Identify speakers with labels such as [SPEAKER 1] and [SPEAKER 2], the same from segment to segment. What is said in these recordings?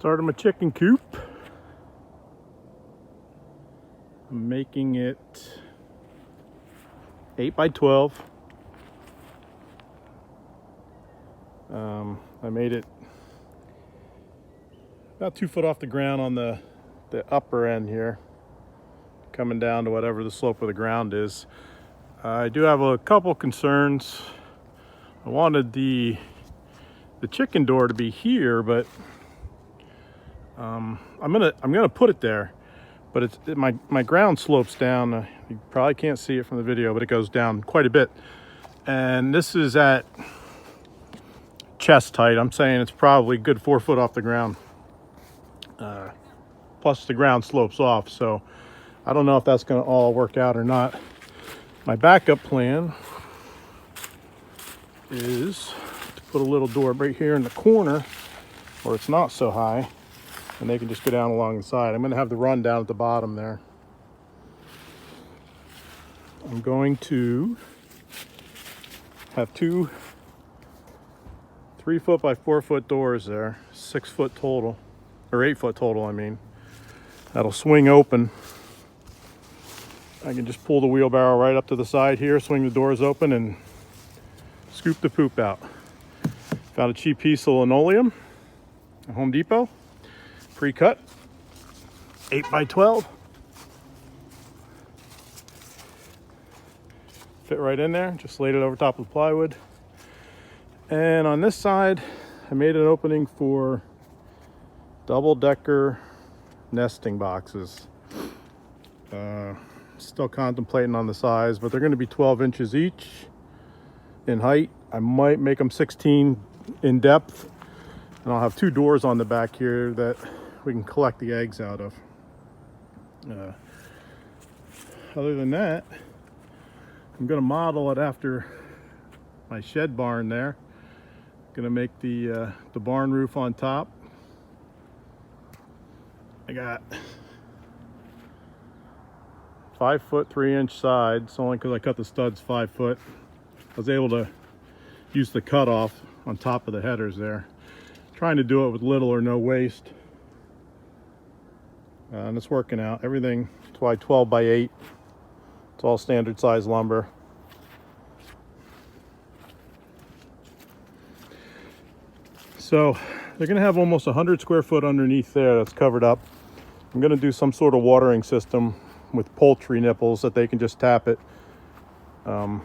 [SPEAKER 1] Started my chicken coop. I'm making it 8 by 12. I made it about 2 foot off the ground on the upper end here, coming down to whatever the slope of the ground is. I do have a couple concerns. I wanted the chicken door to be here, but I'm gonna put it there. But my ground slopes down. You probably can't see it from the video, but it goes down quite a bit. And this is at chest height. I'm saying it's probably a good 4 foot off the ground. Plus the ground slopes off, so I don't know if that's going to all work out or not. My backup plan is to put a little door right here in the corner where it's not so high, and they can just go down along the side. I'm going to have the run down at the bottom there. I'm going to have two 3 foot by 4 foot doors there, 6 foot total, or 8 foot total, I mean. That'll swing open. I can just pull the wheelbarrow right up to the side here, swing the doors open, and scoop the poop out. Found a cheap piece of linoleum at Home Depot, pre-cut, 8 by 12. Fit right in there, just laid it over top of the plywood. And on this side, I made an opening for double-decker nesting boxes. Still contemplating on the size, but they're going to be 12 inches each in height. I might make them 16 in depth, and I'll have 2 doors on the back here that we can collect the eggs out of. Other than that, I'm going to model it after my shed barn there. Going to make the barn roof on top. I got 5 foot 3 inch sides, only because I cut the studs 5 foot. I was able to use the cutoff on top of the headers there. Trying to do it with little or no waste. And it's working out. Everything, that's why 12 by 8. It's all standard size lumber. So they're going to have almost 100 square foot underneath there that's covered up. I'm going to do some sort of watering system with poultry nipples that they can just tap it. And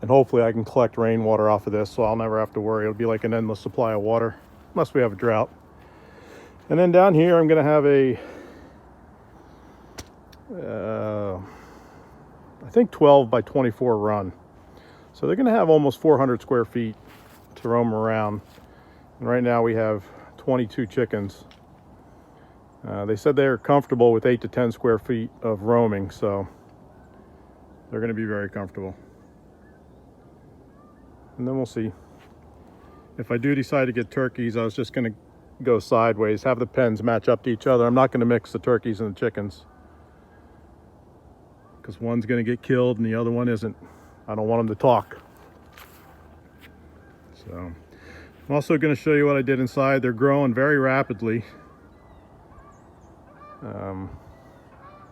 [SPEAKER 1] hopefully I can collect rainwater off of this, so I'll never have to worry. It'll be like an endless supply of water, unless we have a drought. And then down here I'm going to have a, I think 12 by 24 run. So they're going to have almost 400 square feet to roam around. And right now we have 22 chickens. They said they're comfortable with 8 to 10 square feet of roaming, so they're going to be very comfortable. And then we'll see. If I do decide to get turkeys, I was just going to go sideways, have the pens match up to each other. I'm not going to mix the turkeys and the chickens, because one's going to get killed and the other one isn't. I don't want them to talk. So I'm also going to show you what I did inside. They're growing very rapidly.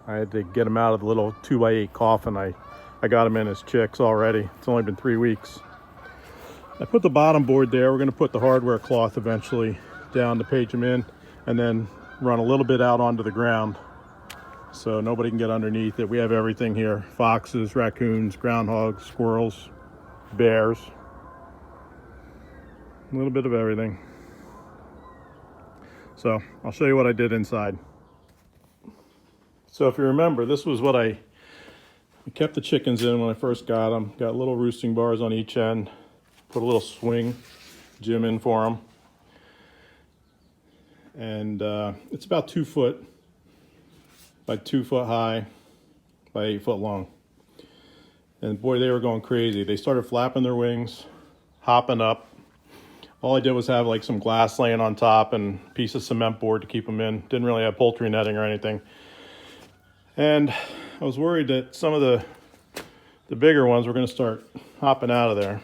[SPEAKER 1] I had to get them out of the little 2 by 8 coffin. I got them in as chicks already. It's only been 3 weeks. I put the bottom board there. We're going to put the hardware cloth eventually down to page them in, and then run a little bit out onto the ground so nobody can get underneath it. We have everything here: foxes, raccoons, groundhogs, squirrels, bears, a little bit of everything. So I'll show you what I did inside. So if you remember, this was what I kept the chickens in when I first got them. Got little roosting bars on each end. Put a little swing gym in for them. And it's about 2 foot by 2 foot high by 8 foot long. And boy, they were going crazy. They started flapping their wings, hopping up. All I did was have like some glass laying on top and a piece of cement board to keep them in. Didn't really have poultry netting or anything. And I was worried that some of the bigger ones were going to start hopping out of there.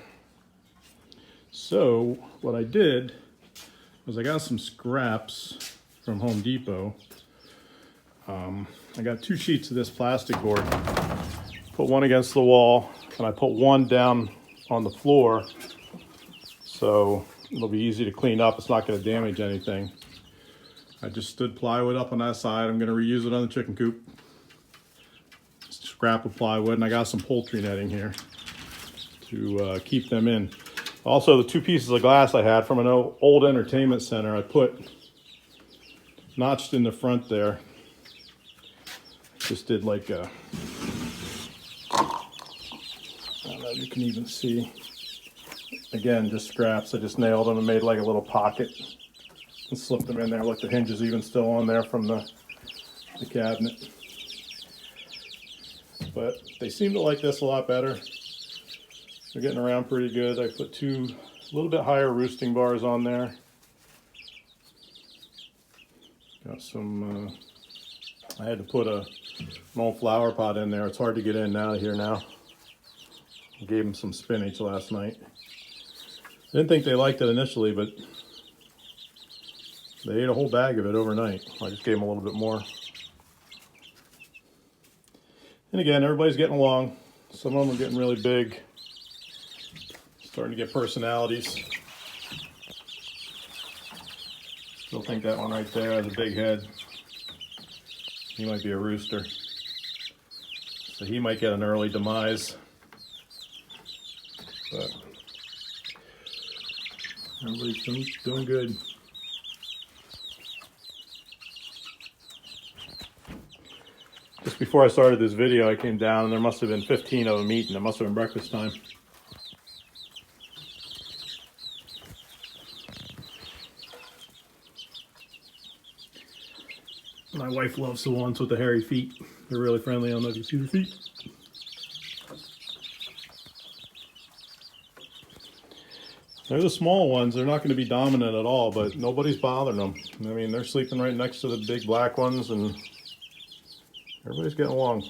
[SPEAKER 1] So what I did was I got some scraps from Home Depot. I got 2 sheets of this plastic board. Put one against the wall, and I put one down on the floor, so it'll be easy to clean up. It's not going to damage anything. I just stood plywood up on that side. I'm going to reuse it on the chicken coop. Scrap of plywood, and I got some poultry netting here to keep them in. Also, the 2 pieces of glass I had from an old entertainment center, I put notched in the front there. Just did like a, I don't know if you can even see. Again, just scraps. I just nailed them and made like a little pocket and slipped them in there. Look, the hinge is even still on there from the cabinet. But they seem to like this a lot better. They're getting around pretty good. I put 2 a little bit higher roosting bars on there. Got some, I had to put an old flower pot in there. It's hard to get in out of here now. I gave them some spinach last night. I didn't think they liked it initially, but they ate a whole bag of it overnight. I just gave them a little bit more. And again, everybody's getting along. Some of them are getting really big. Starting to get personalities. Still think that one right there has a big head. He might be a rooster. So he might get an early demise. But everybody's doing good. Just before I started this video, I came down and there must have been 15 of them eating. It must have been breakfast time. My wife loves the ones with the hairy feet. They're really friendly. I don't know if you see the feet. They're the small ones. They're not going to be dominant at all, but nobody's bothering them. I mean, they're sleeping right next to the big black ones, and everybody's getting along.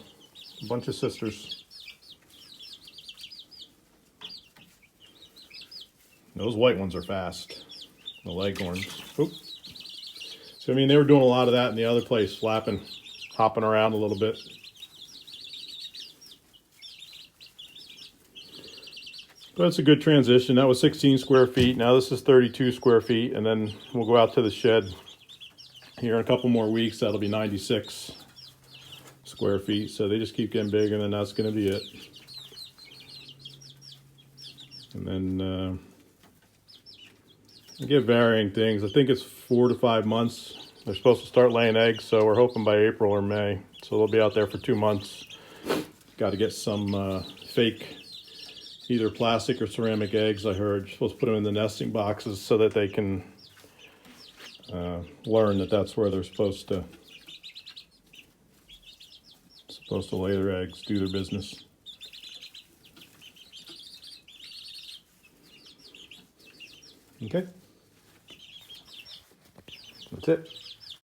[SPEAKER 1] A bunch of sisters. Those white ones are fast. The leghorns. Oop. So, I mean, they were doing a lot of that in the other place, flapping, hopping around a little bit. But it's a good transition. That was 16 square feet. Now this is 32 square feet, and then we'll go out to the shed here in a couple more weeks. That'll be 96 square feet. So they just keep getting bigger, and then that's going to be it. And then I get varying things. I think it's 4 to 5 months. They're supposed to start laying eggs, so we're hoping by April or May. So they'll be out there for 2 months. Got to get some fake, either plastic or ceramic eggs, I heard. You're supposed to put them in the nesting boxes so that they can learn that that's where they're supposed to lay their eggs, do their business. Okay. That's it.